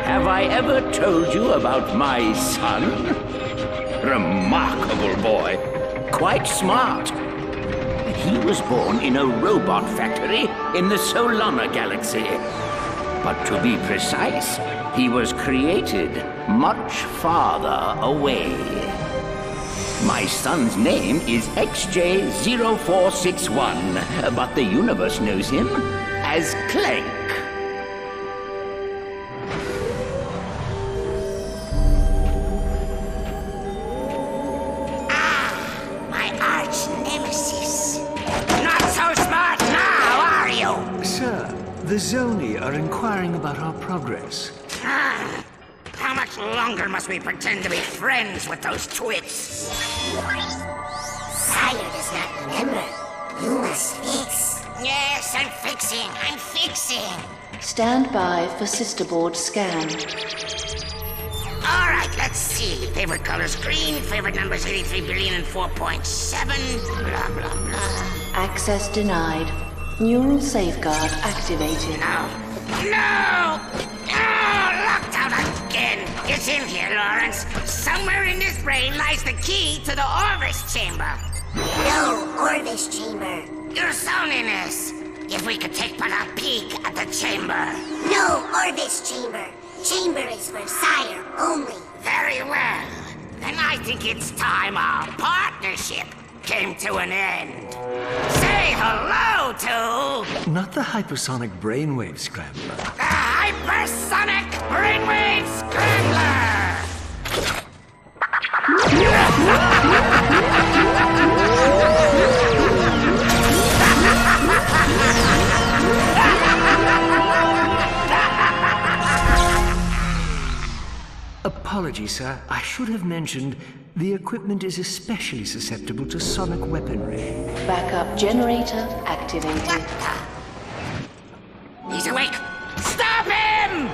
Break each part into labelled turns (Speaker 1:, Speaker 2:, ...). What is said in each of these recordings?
Speaker 1: Have I ever told you about my son? Remarkable boy. Quite smart. He was born in a robot factory in the Solana galaxy. But to be precise, he was created much farther away. My son's name is XJ0461, but the universe knows him as Clank.
Speaker 2: The Zoni are inquiring about our progress.
Speaker 3: How much longer must we pretend to be friends with those twits?
Speaker 4: Sire does not remember. You must fix.
Speaker 3: Yes, I'm fixing.
Speaker 5: Stand by for sisterboard scan.
Speaker 3: All right, let's see. Favorite color's green, favorite number's 83 billion and 4.7, blah, blah, blah.
Speaker 5: Access denied. Neural safeguard activated.
Speaker 3: No! No! Locked out again! It's in here, Lawrence. Somewhere in this brain lies the key to the Orvis chamber.
Speaker 4: No Orvis chamber.
Speaker 3: Your Soniness. If we could take but a peek at the chamber.
Speaker 4: No Orvis chamber. Chamber is for Sire only.
Speaker 3: Very well. Then I think it's time our partnership came to an end. Say hello to...
Speaker 2: Not the hypersonic brainwave scrambler.
Speaker 3: the Hypersonic Brainwave Scrambler!
Speaker 2: Apologies, sir. I should have mentioned the equipment is especially susceptible to sonic weaponry.
Speaker 5: Backup generator activated.
Speaker 3: What the? He's awake! Stop him!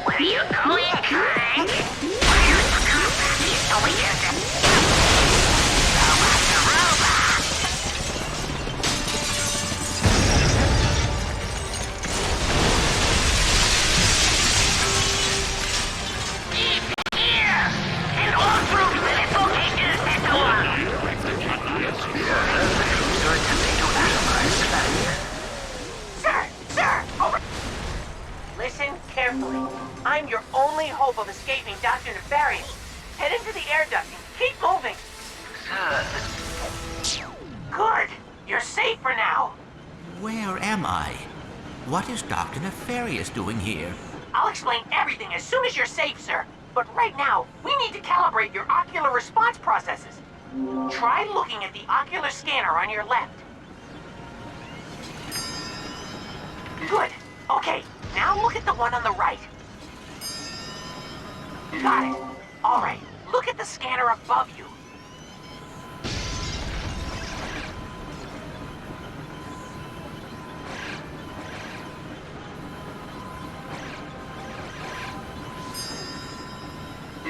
Speaker 4: Where are you going, Clank? Why are you coming back here so we can...
Speaker 6: Listen carefully. I'm your only hope of escaping Dr. Nefarious. Head into the air duct and keep moving.
Speaker 7: Sir.
Speaker 6: Good. You're safe for now.
Speaker 7: Where am I? What is Dr. Nefarious doing here?
Speaker 6: I'll explain everything as soon as you're safe, sir. But right now, we need to calibrate your ocular response processes. Try looking at the ocular scanner on your left. Good. Okay, now look at the one on the right. Got it. All right, look at the scanner above you.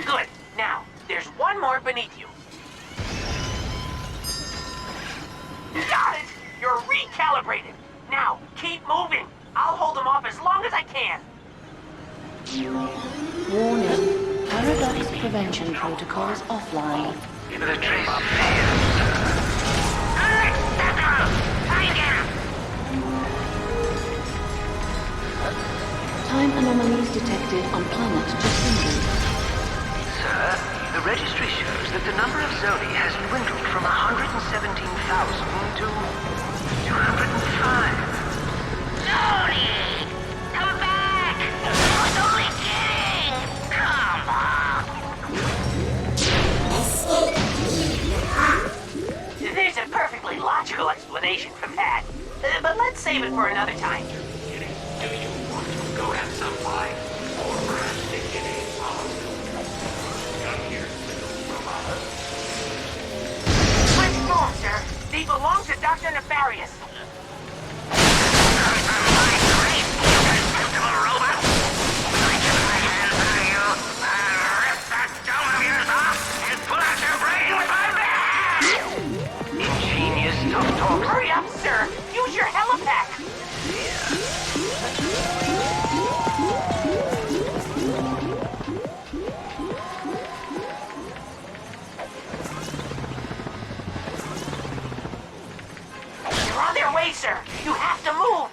Speaker 6: Good. Now, there's one more beneath you. Got it! You're recalibrated. Now, keep moving. I'll hold them off as long as I can.
Speaker 5: Warning. Paradox prevention protocols offline.
Speaker 7: Give it a trace of fear.
Speaker 3: Find him!
Speaker 5: Time anomalies detected on planet Jacindu.
Speaker 7: Sir, the registry shows that the number of Zoni has dwindled from 117,000 to 205.
Speaker 3: Tony! Come back! I was only kidding! Come on!
Speaker 4: Escape.
Speaker 6: There's a perfectly logical explanation for that. But let's save it for another time.
Speaker 4: Do you want to go have some wine? Or perhaps they get a Come here, little robot.
Speaker 6: Let's move, sir. They belong to Dr. Nefarious. Hurry up, sir! Use your helipack! They're on their way, sir! You have to move!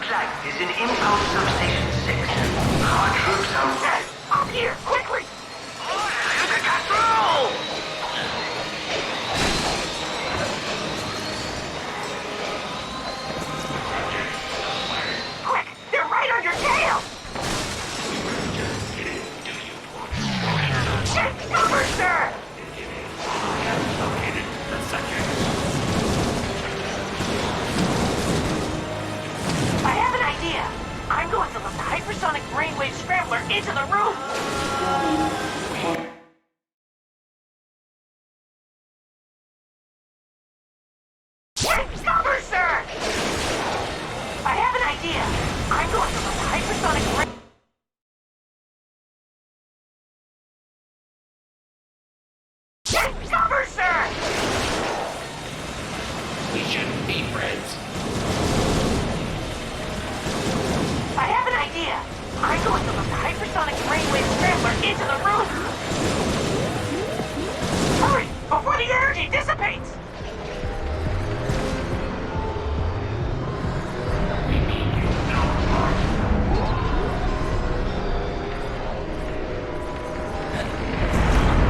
Speaker 7: Clank is in impulse substation 6. Our troops are ready.
Speaker 6: Up here, quickly! Quick! They're right on your tail! Take cover, sir! I have an idea. I'm going to lift the hypersonic brainwave scrambler into the room. Take cover, sir! I have an idea. I'm going to lift the hypersonic brain... Take cover, sir!
Speaker 4: We shouldn't be friends.
Speaker 6: I have an idea. I'm going to lift the hypersonic brainwave scrambler into the room. Hurry, before the energy dissipates!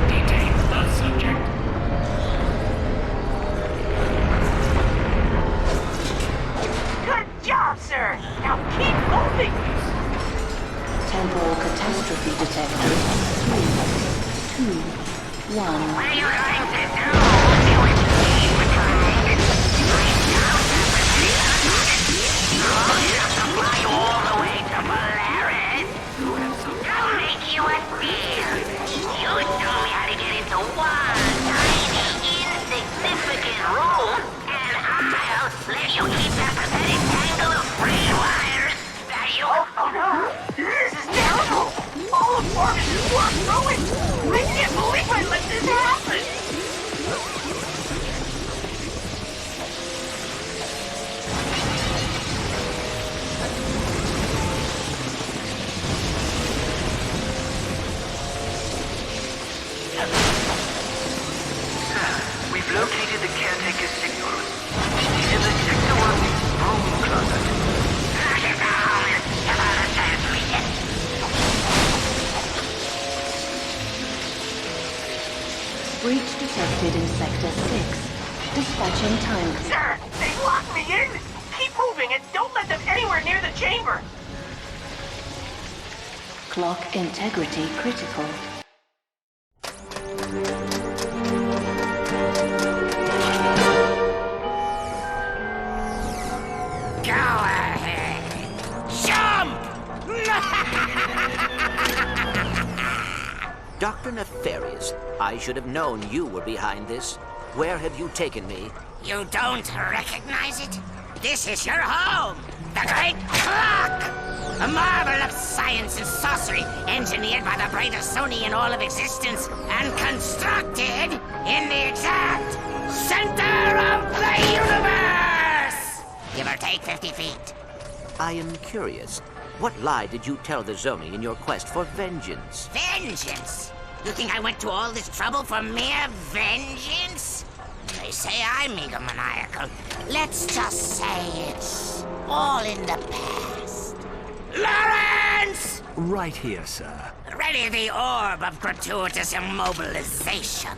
Speaker 4: Detain the subject.
Speaker 6: Good job, sir! Now keep moving!
Speaker 5: Temporal catastrophe detected. 3, 2, 1.
Speaker 4: What are you going to do? Do it with Clank. Oh, you have to fly all the way to Polaris. I'll make you a deal. You show me how to get into one tiny, insignificant room, and I'll let you keep that pathetic tangle of brain wires that you...
Speaker 6: Oh no! This is terrible! All of Orbis' work ruined! I can't believe I let this happen!
Speaker 7: Sir, we've located the caretaker's signal. He's in the Sector 1 room closet.
Speaker 4: Knock it down! About a transmission.
Speaker 5: Breach detected in Sector 6. Dispatching time.
Speaker 6: Sir, they locked me in! Keep moving and don't let them anywhere near the chamber!
Speaker 5: Clock integrity critical.
Speaker 3: Go ahead. Jump!
Speaker 8: Dr. Nefarious, I should have known you were behind this. Where have you taken me?
Speaker 3: You don't recognize it? This is your home! The Great Clock! A marvel of science and sorcery, engineered by the brightest Sony in all of existence, and constructed in the exact center of the universe! Give or take 50 feet.
Speaker 8: I am curious. What lie did you tell the Zoni in your quest for vengeance?
Speaker 3: Vengeance? You think I went to all this trouble for mere vengeance? They say I'm egomaniacal. Let's just say it's all in the past. Lawrence!
Speaker 2: Right here, sir.
Speaker 3: Ready the orb of gratuitous immobilization.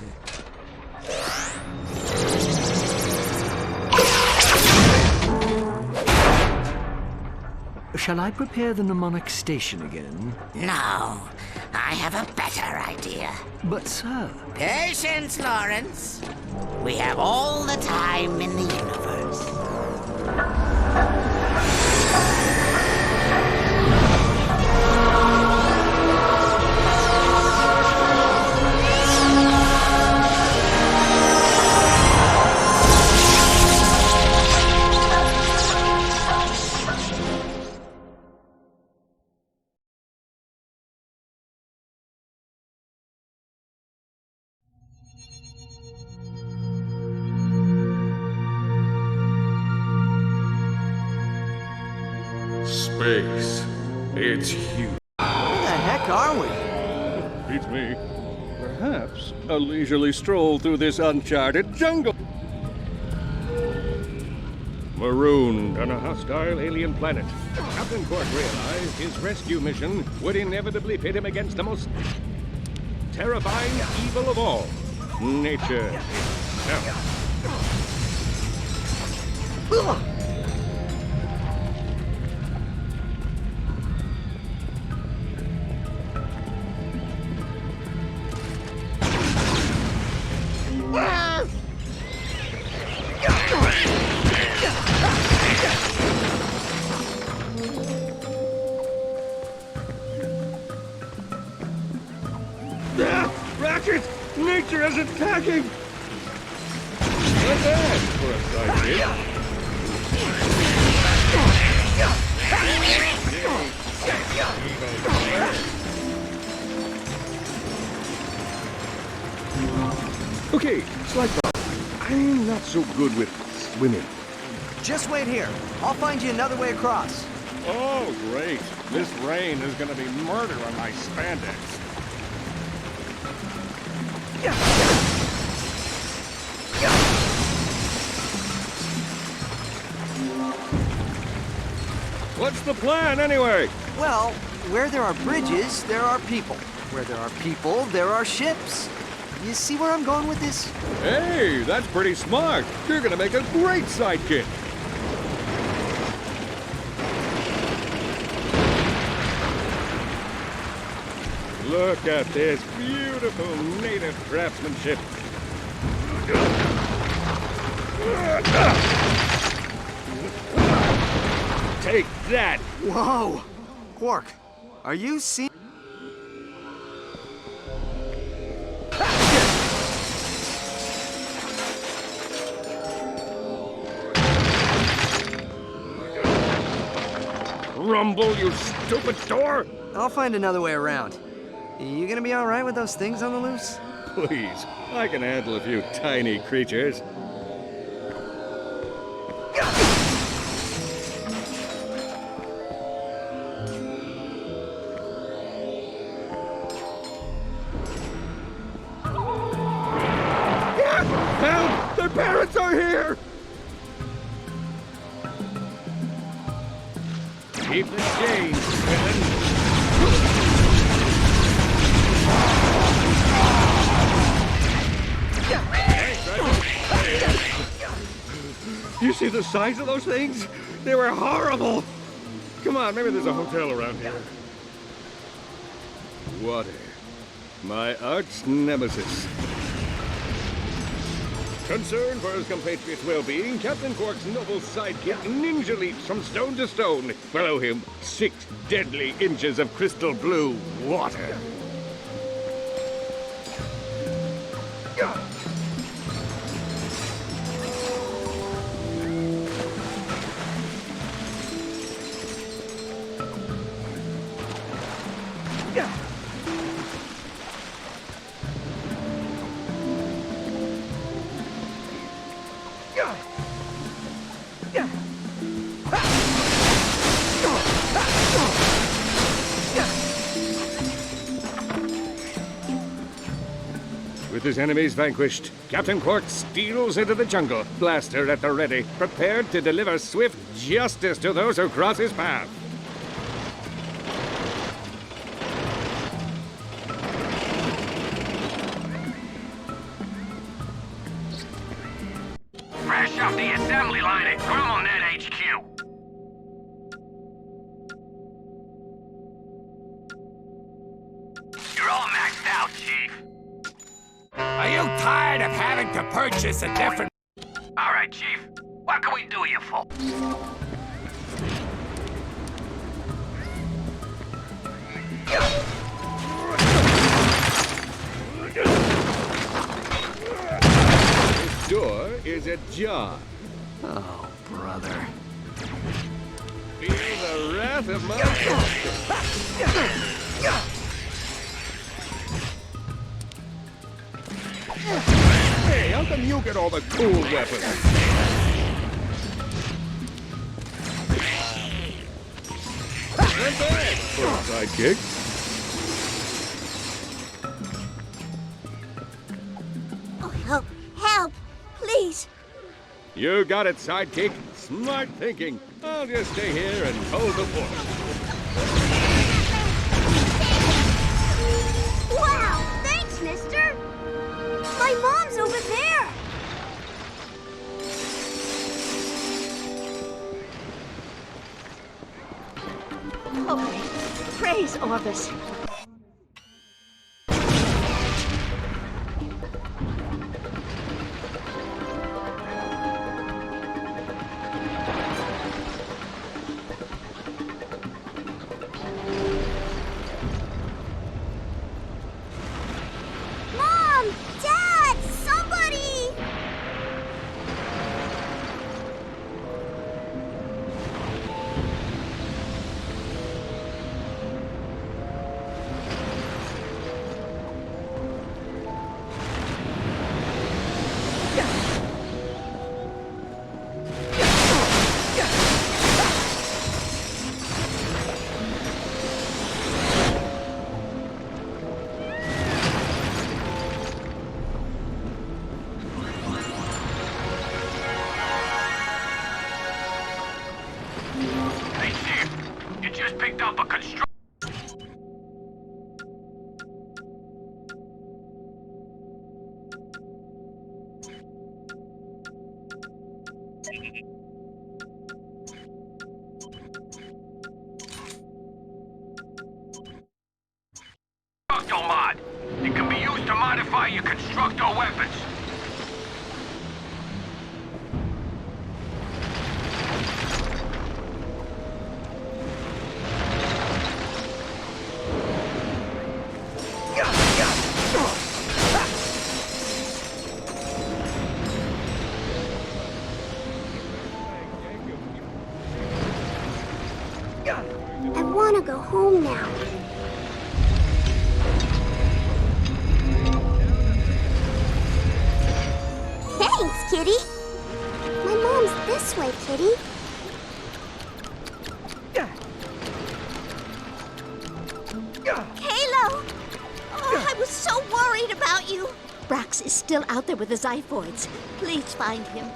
Speaker 2: Shall I prepare the mnemonic station again?
Speaker 3: No, I have a better idea.
Speaker 2: But, sir...
Speaker 3: Patience, Lawrence. We have all the time in the universe.
Speaker 9: Space. It's huge.
Speaker 10: Where the heck are we?
Speaker 9: Beats me. Perhaps a leisurely stroll through this uncharted jungle. Marooned on a hostile alien planet, Captain Quark realized his rescue mission would inevitably pit him against the most terrifying evil of all, nature itself. Ratchet! Nature is attacking! Not bad for a sidekick. Okay, slight problem. I'm not so good with swimming.
Speaker 10: Just wait here. I'll find you another way across.
Speaker 9: Oh, great. This rain is gonna be murder on my spandex. What's the plan, anyway?
Speaker 10: Well, where there are bridges, there are people. Where there are people, there are ships. You see where I'm going with this?
Speaker 9: Hey, that's pretty smart. You're gonna make a great sidekick. Look at this beautiful native craftsmanship. Take that!
Speaker 10: Whoa! Quark, are you seeing?
Speaker 9: Rumble, you stupid door!
Speaker 10: I'll find another way around. You gonna be all right with those things on the loose?
Speaker 9: Please, I can handle a few tiny creatures. Help! Their parents are here! Keep the change, villain. You see the size of those things? They were horrible! Come on, maybe there's a hotel around here. Water. My arch nemesis. Concerned for his compatriot's well-being, Captain Quark's noble sidekick ninja leaps from stone to stone. Below him, 6 deadly inches of crystal blue water. With his enemies vanquished, Captain Quark steals into the jungle, blaster at the ready, prepared to deliver swift justice to those who cross his path.
Speaker 7: off the assembly line at Grummelnet HQ. You're all maxed out, Chief.
Speaker 11: Are you tired of having to purchase a different...
Speaker 7: All right, Chief. What can we do you for?
Speaker 9: This door is ajar.
Speaker 2: Oh, brother.
Speaker 9: Feel the wrath of my... Hey, how come you get all the cool weapons? Not bad for a sidekick.
Speaker 3: Oh, help! Help! Please!
Speaker 9: You got it, sidekick. Smart thinking. I'll just stay here and hold the fort.
Speaker 3: Wow! Thanks, mister! My mom's over there!
Speaker 12: Okay. Praise Orbis.
Speaker 3: Mom! Dad! Somebody!
Speaker 7: Hey, Chief. You just picked up a construction... Constructo mod. It can be used to modify your constructor weapons.
Speaker 3: I want to go home now. Thanks, Kitty. My mom's this way, Kitty.
Speaker 12: Halo! Oh, I was so worried about you. Brax is still out there with the Zyphoids. Please find him.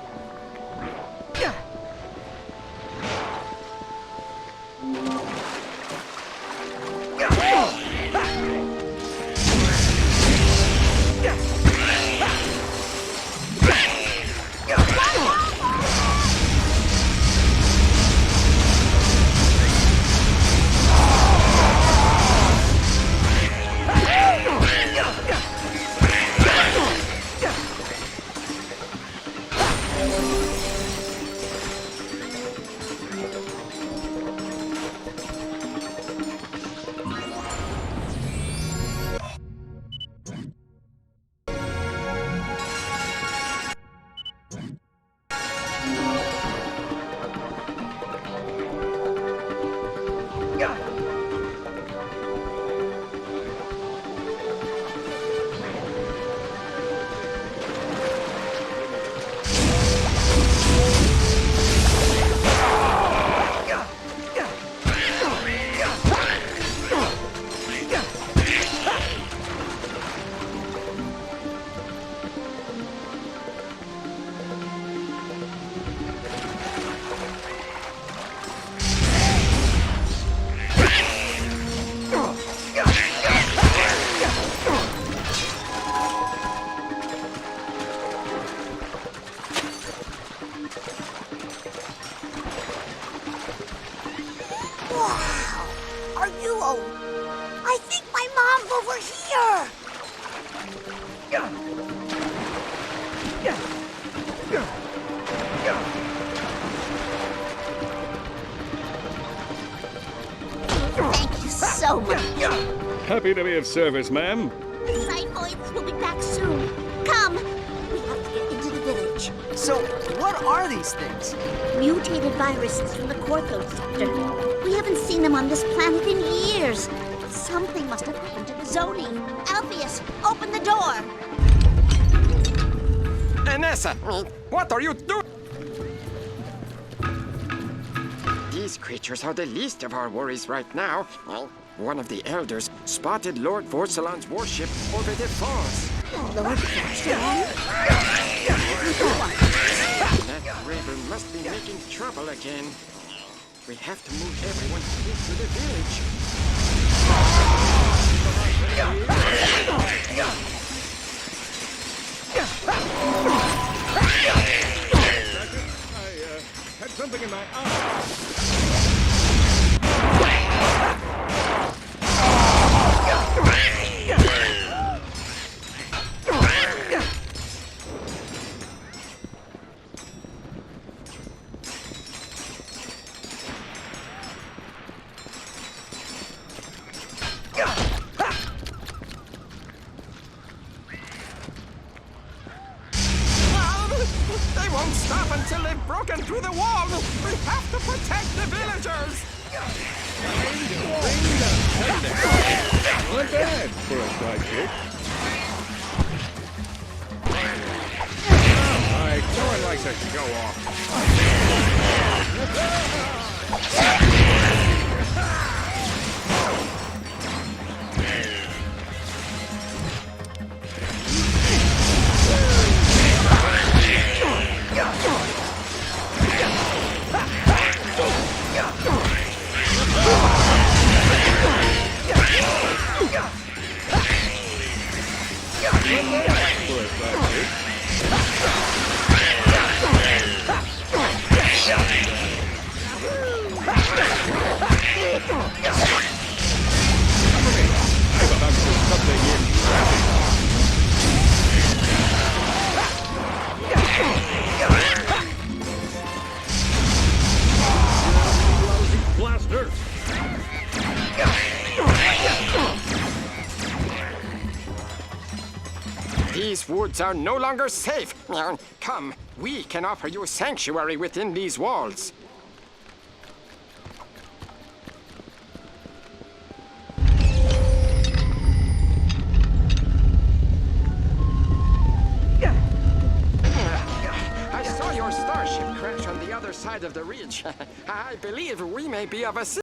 Speaker 9: Happy to be of service, ma'am.
Speaker 12: The Xiphoids will be back soon. Come! We have to get into the village.
Speaker 10: So, what are these things?
Speaker 12: Mutated viruses from the Corthos sector. We haven't seen them on this planet in years. Something must have happened to the Zoni. Alpheus, open the door!
Speaker 13: Anessa, what are you doing? These creatures are the least of our worries right now. Well, one of the elders spotted Lord Vorsalon's warship over the falls.
Speaker 12: Lord Vorsalon?
Speaker 13: That raver must be making trouble again. We have to move everyone into the village.
Speaker 9: I had something in my eye.
Speaker 13: They won't stop until they've broken through the wall. We have to protect the villagers.
Speaker 9: Not bad for a sidekick. Alright, no one likes a show off.
Speaker 13: These woods are no longer safe. Come, we can offer you sanctuary within these walls. I saw your starship crash on the other side of the ridge. I believe we may be of assistance.